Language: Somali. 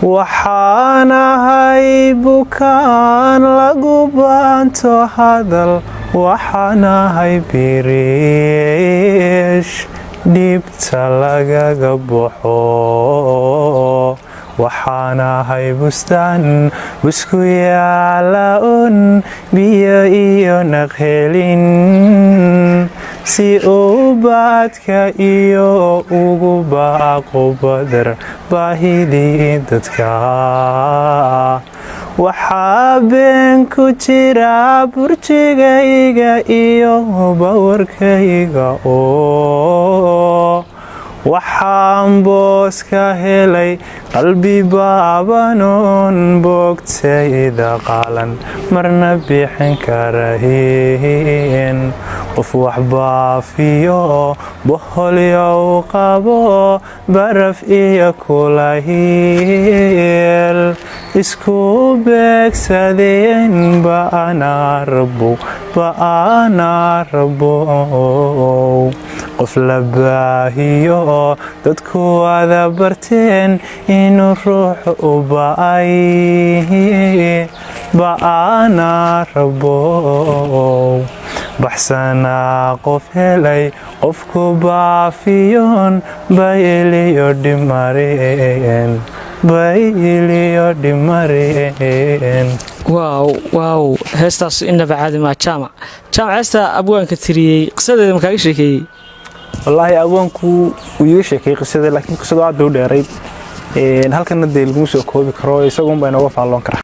waxaanahay bukaan lagu baanto hadal waxaanahay biriish dhibta lagaga baxo waxaanahay bustaan busku yaala un biyo iyo naqhelin si uu baadka iyo ugu baaqo badar baahidii dadka waxaa been ku jira burjigayga iyo bawarkayga oo waxaan boos ka helay qalbi baabanoon boogtayda qaalan marna bixin karahin qof wax baafiyo boholyow qabo baraf iyo kulahiil isku beegsadeen ba'anaa rabow qof la baahiyo dadku wada barteen inuu ruux u ba'ay ba'anaa rabow baxsanaa qof helay qofku baafiyoon bayliyo dhimareen waaw heestaas inaba caadi maa jaamac heesta abwaanka tiriyey qisadeeda ma kaaga sheekeeyey wallaahi abwaanku wuu iiga sheekeeyey qisada laakiin qisadu aad bay u dheerayd halkana dee laguma soo koobi karo isaguun baa inooga faalloon karaa